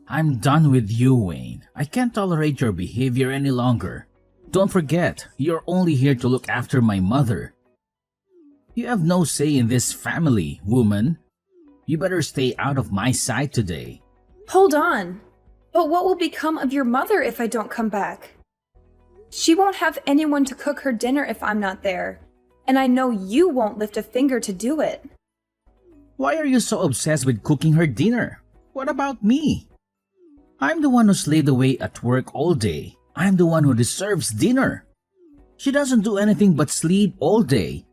I'm done with you, Wayne. I can't tolerate your behavior any longer. Don't forget, you're only here to look after my mother. You have no say in this family, woman. You better stay out of my sight today. Hold on. But what will become of your mother if I don't come back? She won't have anyone to cook her dinner if I'm not there, and I know you won't lift a finger to do it. Why are you so obsessed with cooking her dinner? What about me? I'm the one who slaved away at work all day. I'm the one who deserves dinner. She doesn't do anything but sleep all day.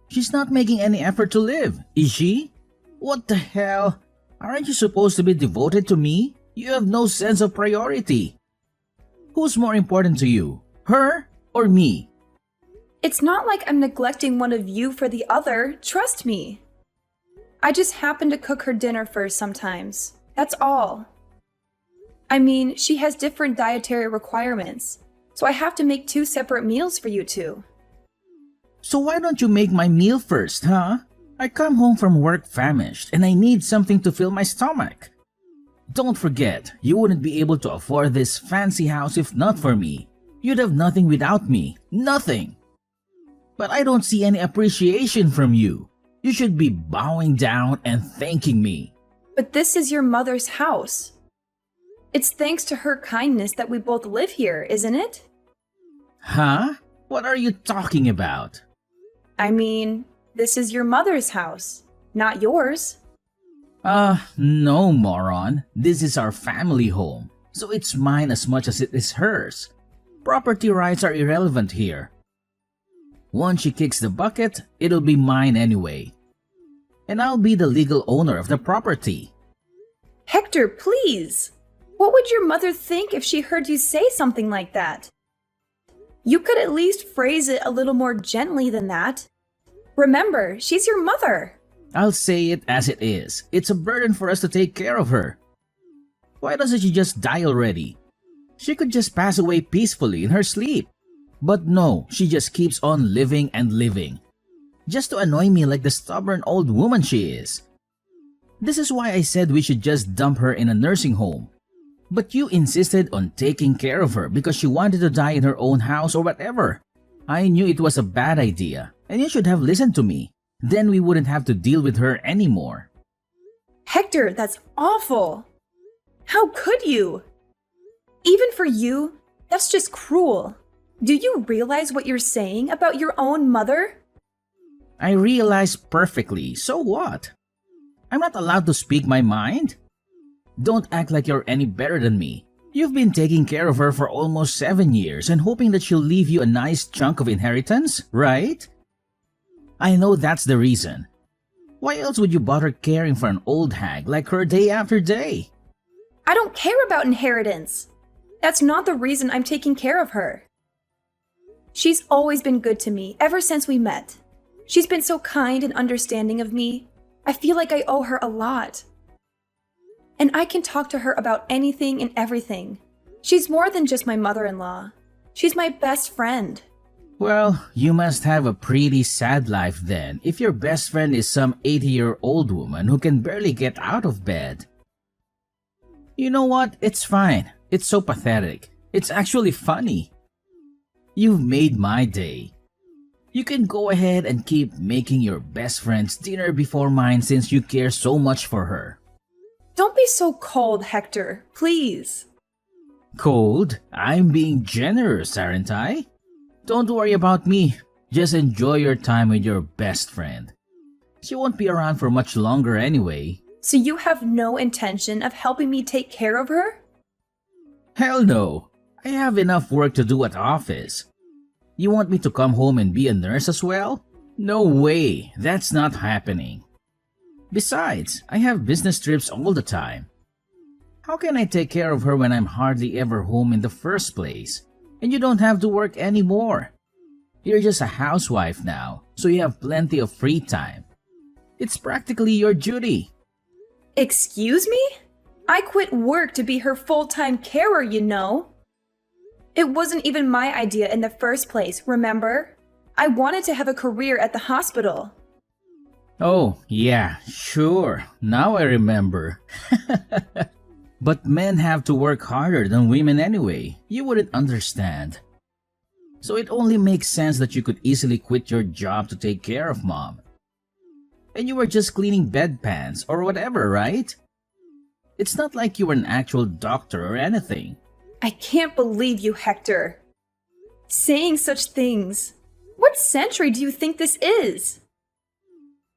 She's not making any effort to live, is she? What the hell? Aren't you supposed to be devoted to me? You have no sense of priority. Who's more important to you, her or me? It's not like I'm neglecting one of you for the other, trust me. I just happen to cook her dinner first sometimes. That's all. I mean, she has different dietary requirements, so I have to make 2 separate meals for you two. So why don't you make my meal first, huh? I come home from work famished and I need something to fill my stomach. Don't forget, you wouldn't be able to afford this fancy house if not for me. You'd have nothing without me. Nothing. But I don't see any appreciation from you. You should be bowing down and thanking me. But this is your mother's house. It's thanks to her kindness that we both live here, isn't it? Huh? What are you talking about? I mean, this is your mother's house, not yours. No, moron. This is our family home, so it's mine as much as it is hers. Property rights are irrelevant here. Once she kicks the bucket, it'll be mine anyway. And I'll be the legal owner of the property. Hector, please! What would your mother think if she heard you say something like that? You could at least phrase it a little more gently than that. Remember, she's your mother. I'll say it as it is. It's a burden for us to take care of her. Why doesn't she just die already? She could just pass away peacefully in her sleep. But no, she just keeps on living and living. Just to annoy me like the stubborn old woman she is. This is why I said we should just dump her in a nursing home. But you insisted on taking care of her because she wanted to die in her own house or whatever. I knew it was a bad idea, and you should have listened to me. Then we wouldn't have to deal with her anymore. Hector, that's awful. How could you? Even for you, that's just cruel. Do you realize what you're saying about your own mother? I realize perfectly, so what? I'm not allowed to speak my mind? Don't act like you're any better than me. You've been taking care of her for almost 7 years and hoping that she'll leave you a nice chunk of inheritance, right? I know that's the reason. Why else would you bother caring for an old hag like her day after day? I don't care about inheritance. That's not the reason I'm taking care of her. She's always been good to me ever since we met. She's been so kind and understanding of me. I feel like I owe her a lot. And I can talk to her about anything and everything. She's more than just my mother-in-law. She's my best friend. Well, you must have a pretty sad life then if your best friend is some 80-year-old woman who can barely get out of bed. You know what? It's fine. It's so pathetic. It's actually funny. You've made my day. You can go ahead and keep making your best friend's dinner before mine since you care so much for her. Don't be so cold, Hector, please. Cold? I'm being generous, aren't I? Don't worry about me. Just enjoy your time with your best friend. She won't be around for much longer anyway. So you have no intention of helping me take care of her? Hell no. I have enough work to do at office. You want me to come home and be a nurse as well? No way. That's not happening. Besides, I have business trips all the time. How can I take care of her when I'm hardly ever home in the first place? And you don't have to work anymore. You're just a housewife now, so you have plenty of free time. It's practically your duty. Excuse me? I quit work to be her full-time carer, you know. It wasn't even my idea in the first place, remember? I wanted to have a career at the hospital. Oh, yeah, sure. Now I remember. But men have to work harder than women anyway. You wouldn't understand. So it only makes sense that you could easily quit your job to take care of mom. And you were just cleaning bedpans or whatever, right? It's not like you were an actual doctor or anything. I can't believe you, Hector. Saying such things. What century do you think this is?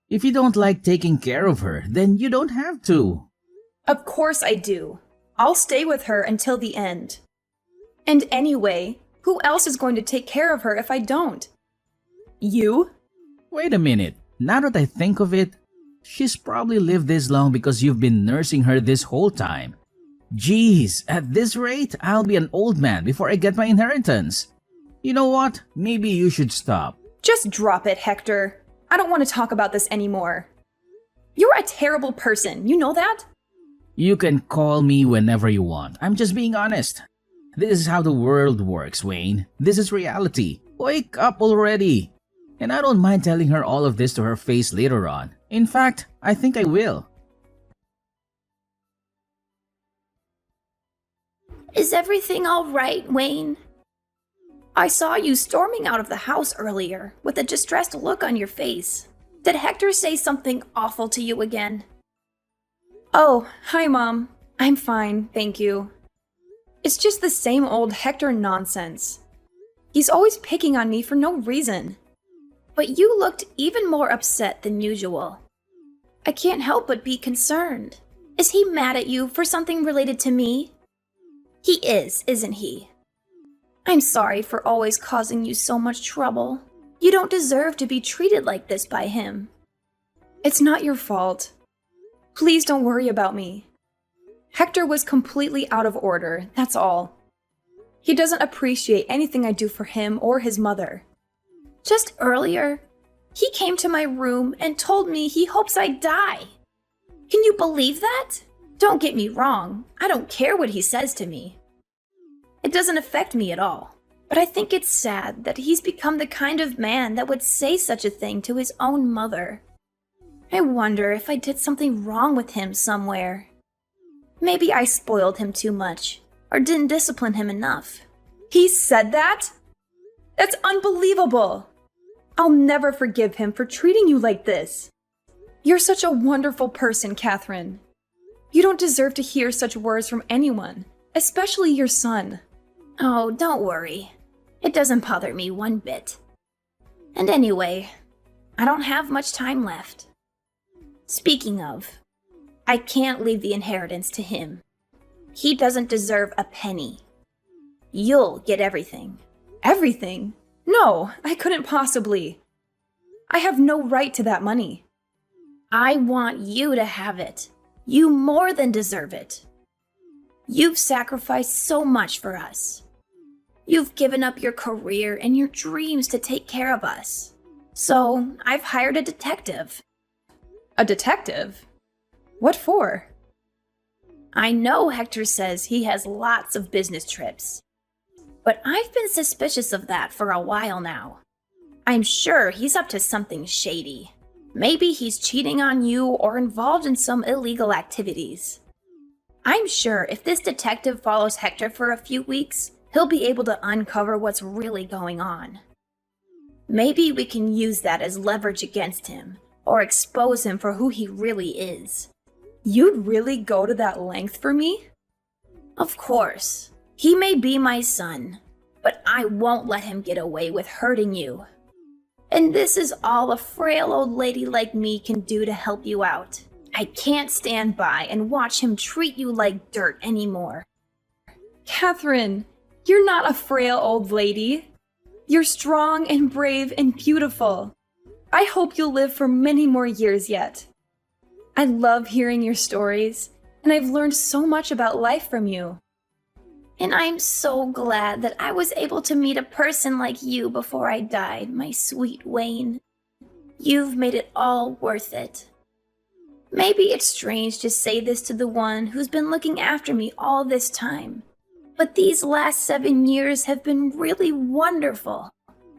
If you don't like taking care of her, then you don't have to. Of course I do. I'll stay with her until the end. And anyway, who else is going to take care of her if I don't? You? Wait a minute. Now that I think of it, she's probably lived this long because you've been nursing her this whole time. Jeez, at this rate, I'll be an old man before I get my inheritance. You know what? Maybe you should stop. Just drop it, Hector. I don't want to talk about this anymore. You're a terrible person, you know that? You can call me whenever you want. I'm just being honest. This is how the world works, Wayne. This is reality. Wake up already. And I don't mind telling her all of this to her face later on. In fact, I think I will. Is everything all right, Wayne? I saw you storming out of the house earlier with a distressed look on your face. Did Hector say something awful to you again? Oh, hi, Mom. I'm fine, thank you. It's just the same old Hector nonsense. He's always picking on me for no reason. But you looked even more upset than usual. I can't help but be concerned. Is he mad at you for something related to me? He is, isn't he? I'm sorry for always causing you so much trouble. You don't deserve to be treated like this by him. It's not your fault. Please don't worry about me. Hector was completely out of order, that's all. He doesn't appreciate anything I do for him or his mother. Just earlier, he came to my room and told me he hopes I die. Can you believe that? Don't get me wrong, I don't care what he says to me. It doesn't affect me at all, but I think it's sad that he's become the kind of man that would say such a thing to his own mother. I wonder if I did something wrong with him somewhere. Maybe I spoiled him too much, or didn't discipline him enough. He said that? That's unbelievable! I'll never forgive him for treating you like this. You're such a wonderful person, Catherine. You don't deserve to hear such words from anyone, especially your son. Oh, don't worry. It doesn't bother me one bit. And anyway, I don't have much time left. Speaking of, I can't leave the inheritance to him. He doesn't deserve a penny. You'll get everything. Everything? No, I couldn't possibly. I have no right to that money. I want you to have it. You more than deserve it. You've sacrificed so much for us. You've given up your career and your dreams to take care of us. So, I've hired a detective. A detective? What for? I know Hector says he has lots of business trips. But I've been suspicious of that for a while now. I'm sure he's up to something shady. Maybe he's cheating on you or involved in some illegal activities. I'm sure if this detective follows Hector for a few weeks, he'll be able to uncover what's really going on. Maybe we can use that as leverage against him, or expose him for who he really is. You'd really go to that length for me? Of course. He may be my son, but I won't let him get away with hurting you. And this is all a frail old lady like me can do to help you out. I can't stand by and watch him treat you like dirt anymore. Catherine, you're not a frail old lady. You're strong and brave and beautiful. I hope you'll live for many more years yet. I love hearing your stories, and I've learned so much about life from you. And I'm so glad that I was able to meet a person like you before I died, my sweet Wayne. You've made it all worth it. Maybe it's strange to say this to the one who's been looking after me all this time, but these last 7 years have been really wonderful.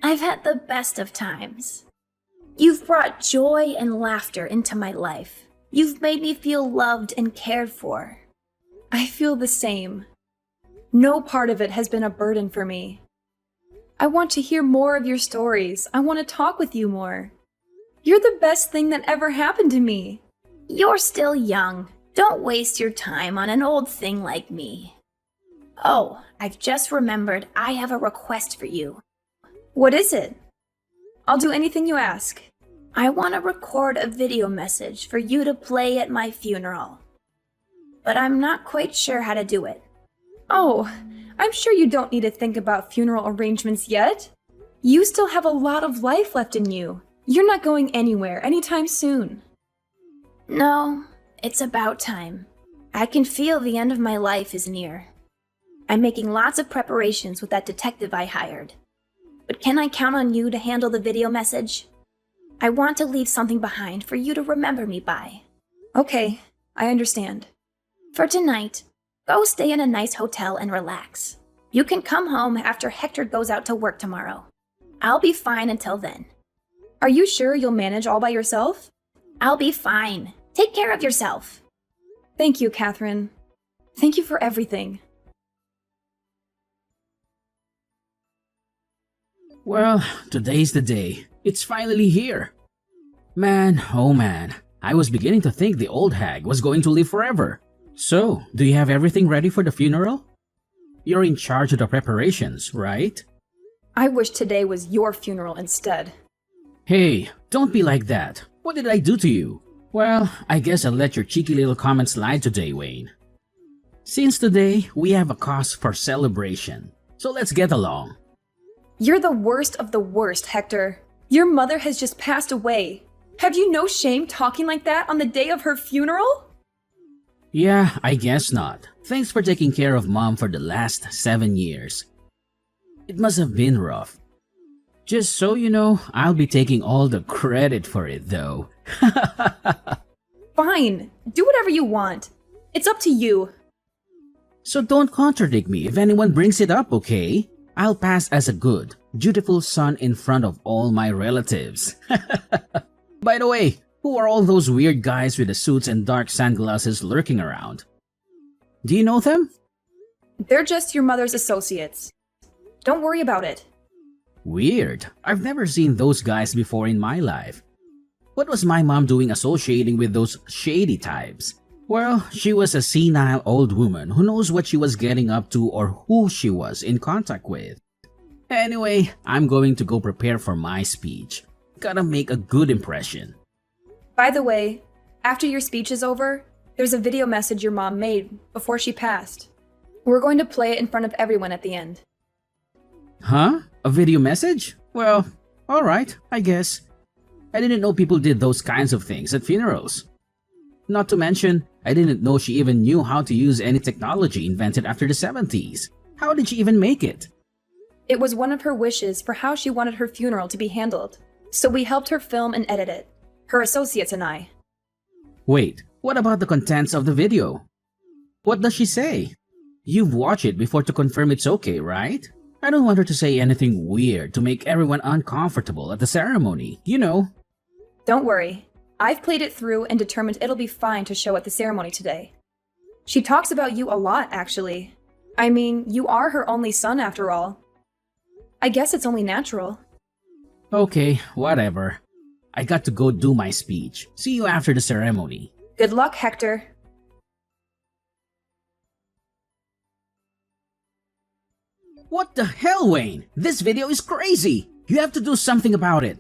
I've had the best of times. You've brought joy and laughter into my life. You've made me feel loved and cared for. I feel the same. No part of it has been a burden for me. I want to hear more of your stories. I want to talk with you more. You're the best thing that ever happened to me. You're still young. Don't waste your time on an old thing like me. Oh, I've just remembered I have a request for you. What is it? I'll do anything you ask. I want to record a video message for you to play at my funeral. But I'm not quite sure how to do it. Oh, I'm sure you don't need to think about funeral arrangements yet. You still have a lot of life left in you. You're not going anywhere anytime soon. No, it's about time. I can feel the end of my life is near. I'm making lots of preparations with that detective I hired. But can I count on you to handle the video message? I want to leave something behind for you to remember me by. Okay, I understand. For tonight, go stay in a nice hotel and relax. You can come home after Hector goes out to work tomorrow. I'll be fine until then. Are you sure you'll manage all by yourself? I'll be fine. Take care of yourself. Thank you, Catherine. Thank you for everything. Well, today's the day. It's finally here. Man, oh man, I was beginning to think the old hag was going to live forever. So, do you have everything ready for the funeral? You're in charge of the preparations, right? I wish today was your funeral instead. Hey, don't be like that. What did I do to you? Well, I guess I'll let your cheeky little comment slide today, Wayne. Since today, we have a cause for celebration. So let's get along. You're the worst of the worst, Hector. Your mother has just passed away. Have you no shame talking like that on the day of her funeral? Yeah, I guess not. Thanks for taking care of Mom for the last 7 years. It must have been rough. Just so you know, I'll be taking all the credit for it though. Fine, do whatever you want. It's up to you. So don't contradict me if anyone brings it up, okay? I'll pass as a good, dutiful son in front of all my relatives. By the way, who are all those weird guys with the suits and dark sunglasses lurking around? Do you know them? They're just your mother's associates. Don't worry about it. Weird. I've never seen those guys before in my life. What was my mom doing associating with those shady types? Well, she was a senile old woman who knows what she was getting up to or who she was in contact with. Anyway, I'm going to go prepare for my speech. Gotta make a good impression. By the way, after your speech is over, there's a video message your mom made before she passed. We're going to play it in front of everyone at the end. Huh? A video message? Well, alright, I guess. I didn't know people did those kinds of things at funerals. Not to mention, I didn't know she even knew how to use any technology invented after the 70s. How did she even make it? It was one of her wishes for how she wanted her funeral to be handled, so we helped her film and edit it, her associates and I. Wait, what about the contents of the video? What does she say? You've watched it before to confirm it's okay, right? I don't want her to say anything weird to make everyone uncomfortable at the ceremony, you know. Don't worry. I've played it through and determined it'll be fine to show at the ceremony today. She talks about you a lot, actually. I mean, you are her only son after all. I guess it's only natural. Okay, whatever. I got to go do my speech. See you after the ceremony. Good luck, Hector. What the hell, Wayne? This video is crazy! You have to do something about it.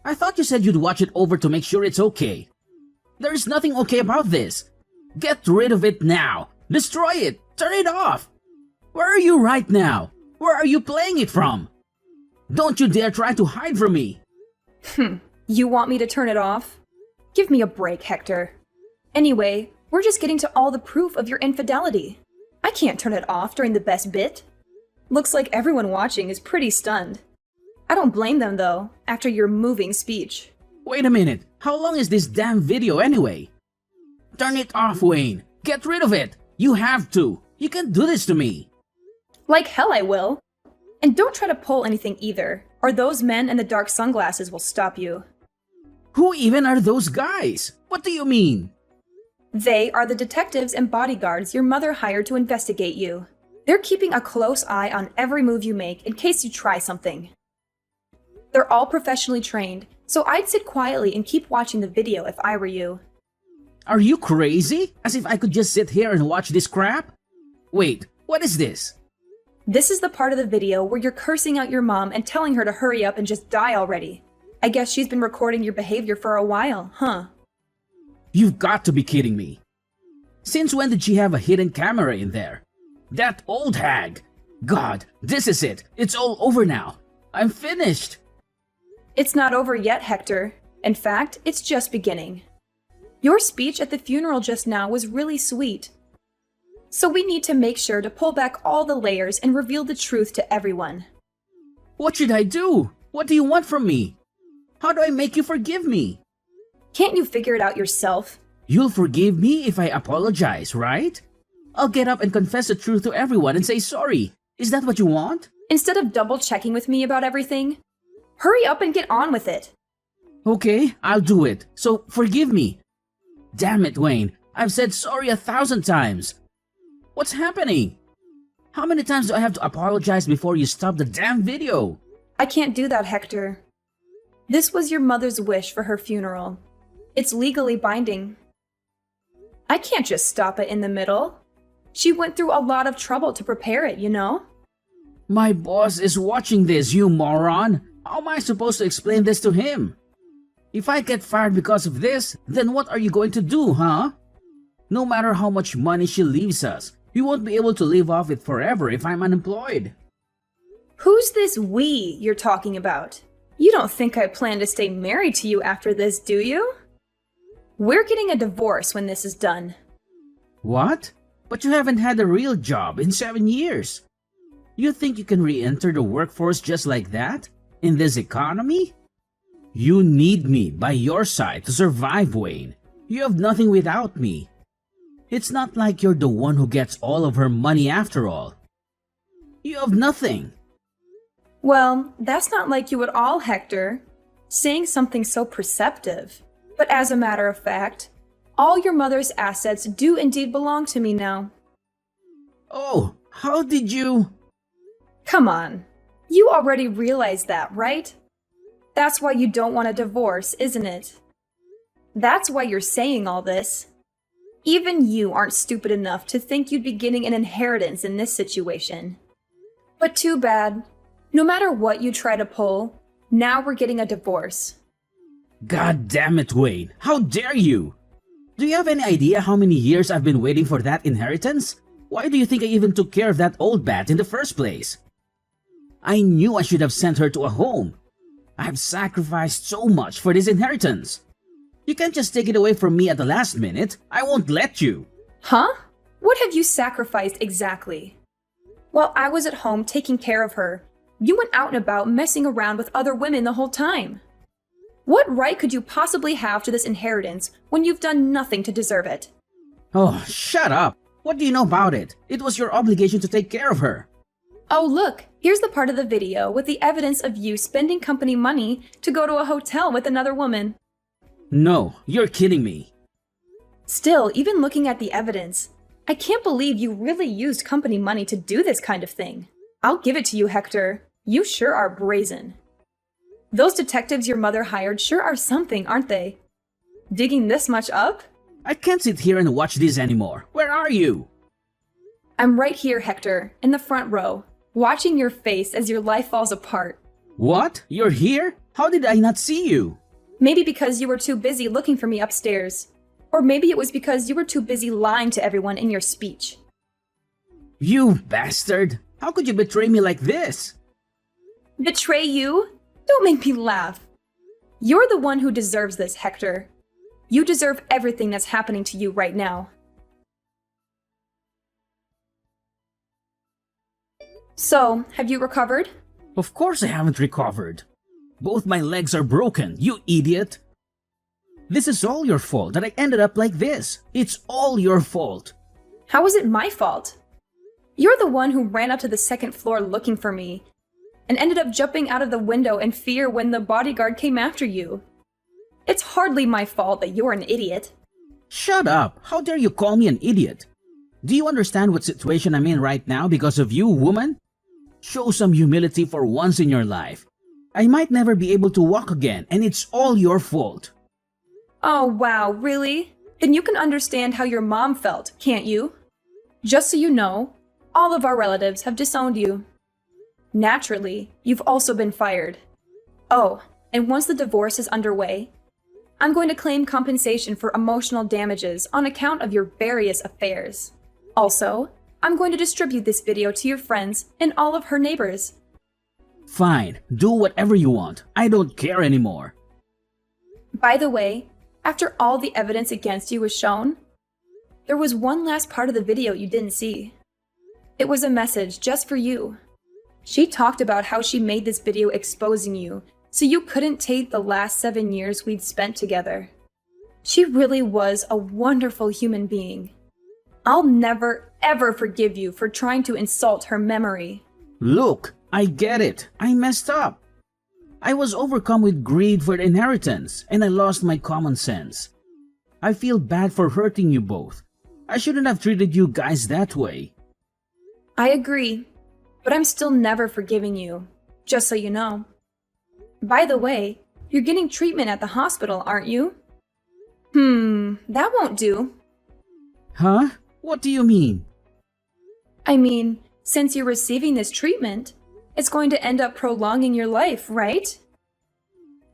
I thought you said you'd watch it over to make sure it's okay. There is nothing okay about this. Get rid of it now. Destroy it. Turn it off. Where are you right now? Where are you playing it from? Don't you dare try to hide from me. You want me to turn it off? Give me a break, Hector. Anyway, we're just getting to all the proof of your infidelity. I can't turn it off during the best bit. Looks like everyone watching is pretty stunned. I don't blame them though, after your moving speech. Wait a minute. How long is this damn video anyway? Turn it off, Wayne. Get rid of it. You have to. You can't do this to me. Like hell I will. And don't try to pull anything either, or those men in the dark sunglasses will stop you. Who even are those guys? What do you mean? They are the detectives and bodyguards your mother hired to investigate you. They're keeping a close eye on every move you make in case you try something. They're all professionally trained, so I'd sit quietly and keep watching the video if I were you. Are you crazy? As if I could just sit here and watch this crap? Wait, what is this? This is the part of the video where you're cursing out your mom and telling her to hurry up and just die already. I guess she's been recording your behavior for a while, huh? You've got to be kidding me. Since when did she have a hidden camera in there? That old hag! God, this is it! It's all over now! I'm finished! It's not over yet, Hector. In fact, it's just beginning. Your speech at the funeral just now was really sweet. So we need to make sure to pull back all the layers and reveal the truth to everyone. What should I do? What do you want from me? How do I make you forgive me? Can't you figure it out yourself? You'll forgive me if I apologize, right? I'll get up and confess the truth to everyone and say sorry. Is that what you want? Instead of double-checking with me about everything, hurry up and get on with it. Okay, I'll do it. So forgive me. Damn it, Wayne. I've said sorry 1,000 times. What's happening? How many times do I have to apologize before you stop the damn video? I can't do that, Hector. This was your mother's wish for her funeral. It's legally binding. I can't just stop it in the middle. She went through a lot of trouble to prepare it, you know? My boss is watching this, you moron. How am I supposed to explain this to him? If I get fired because of this, then what are you going to do, huh? No matter how much money she leaves us, we won't be able to live off it forever if I'm unemployed. Who's this we you're talking about? You don't think I plan to stay married to you after this, do you? We're getting a divorce when this is done. What? But you haven't had a real job in 7 years. You think you can re-enter the workforce just like that? In this economy? You need me by your side to survive, Wayne. You have nothing without me. It's not like you're the one who gets all of her money after all. You have nothing. Well, that's not like you at all, Hector. Saying something so perceptive. But as a matter of fact, all your mother's assets do indeed belong to me now. Oh, how did you... Come on. You already realize that, right? That's why you don't want a divorce, isn't it? That's why you're saying all this. Even you aren't stupid enough to think you'd be getting an inheritance in this situation. But too bad. No matter what you try to pull, now we're getting a divorce. God damn it, Wayne. How dare you? Do you have any idea how many years I've been waiting for that inheritance? Why do you think I even took care of that old bat in the first place? I knew I should have sent her to a home. I've sacrificed so much for this inheritance. You can't just take it away from me at the last minute. I won't let you. Huh? What have you sacrificed exactly? While I was at home taking care of her, you went out and about messing around with other women the whole time. What right could you possibly have to this inheritance when you've done nothing to deserve it? Oh, shut up. What do you know about it? It was your obligation to take care of her. Oh look, here's the part of the video with the evidence of you spending company money to go to a hotel with another woman. No, you're kidding me. Still, even looking at the evidence, I can't believe you really used company money to do this kind of thing. I'll give it to you, Hector. You sure are brazen. Those detectives your mother hired sure are something, aren't they? Digging this much up? I can't sit here and watch this anymore. Where are you? I'm right here, Hector, in the front row, watching your face as your life falls apart. What? You're here? How did I not see you? Maybe because you were too busy looking for me upstairs. Or maybe it was because you were too busy lying to everyone in your speech. You bastard! How could you betray me like this? Betray you? Don't make me laugh. You're the one who deserves this, Hector. You deserve everything that's happening to you right now. So, have you recovered? Of course I haven't recovered. Both my legs are broken, you idiot! This is all your fault that I ended up like this. It's all your fault. How is it my fault? You're the one who ran up to the second floor looking for me and ended up jumping out of the window in fear when the bodyguard came after you. It's hardly my fault that you're an idiot. Shut up! How dare you call me an idiot? Do you understand what situation I'm in right now because of you, woman? Show some humility for once in your life. I might never be able to walk again, and it's all your fault. Oh, wow, really? Then you can understand how your mom felt, can't you? Just so you know, all of our relatives have disowned you. Naturally, you've also been fired. Oh, and once the divorce is underway, I'm going to claim compensation for emotional damages on account of your various affairs. Also, I'm going to distribute this video to your friends and all of her neighbors. Fine, do whatever you want. I don't care anymore. By the way, after all the evidence against you was shown, there was one last part of the video you didn't see. It was a message just for you. She talked about how she made this video exposing you so you couldn't take the last 7 years we'd spent together. She really was a wonderful human being. I'll never, ever forgive you for trying to insult her memory. Look, I get it. I messed up. I was overcome with greed for the inheritance, and I lost my common sense. I feel bad for hurting you both. I shouldn't have treated you guys that way. I agree, but I'm still never forgiving you, just so you know. By the way, you're getting treatment at the hospital, aren't you? That won't do. Huh? What do you mean? I mean, since you're receiving this treatment, it's going to end up prolonging your life, right?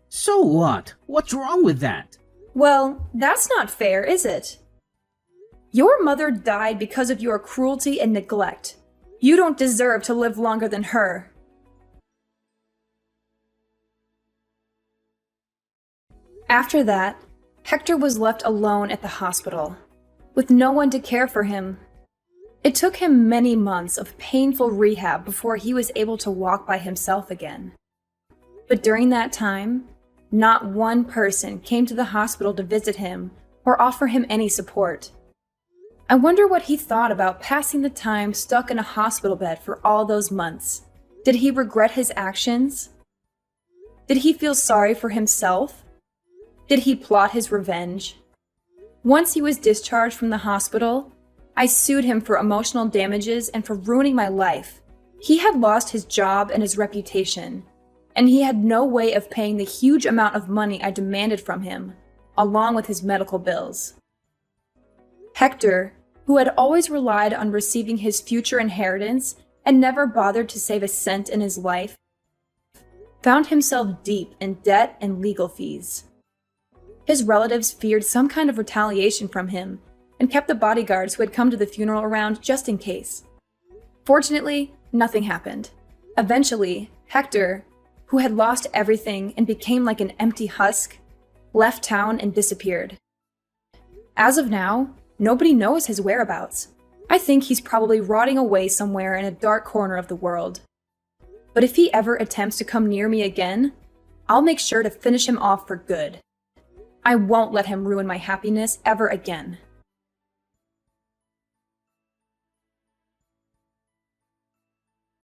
So what? What's wrong with that? Well, that's not fair, is it? Your mother died because of your cruelty and neglect. You don't deserve to live longer than her. After that, Hector was left alone at the hospital, with no one to care for him. It took him many months of painful rehab before he was able to walk by himself again. But during that time, not one person came to the hospital to visit him or offer him any support. I wonder what he thought about passing the time stuck in a hospital bed for all those months. Did he regret his actions? Did he feel sorry for himself? Did he plot his revenge? Once he was discharged from the hospital, I sued him for emotional damages and for ruining my life. He had lost his job and his reputation, and he had no way of paying the huge amount of money I demanded from him, along with his medical bills. Hector, who had always relied on receiving his future inheritance and never bothered to save a cent in his life, found himself deep in debt and legal fees. His relatives feared some kind of retaliation from him and kept the bodyguards who had come to the funeral around just in case. Fortunately, nothing happened. Eventually, Hector, who had lost everything and became like an empty husk, left town and disappeared. As of now, nobody knows his whereabouts. I think he's probably rotting away somewhere in a dark corner of the world. But if he ever attempts to come near me again, I'll make sure to finish him off for good. I won't let him ruin my happiness ever again.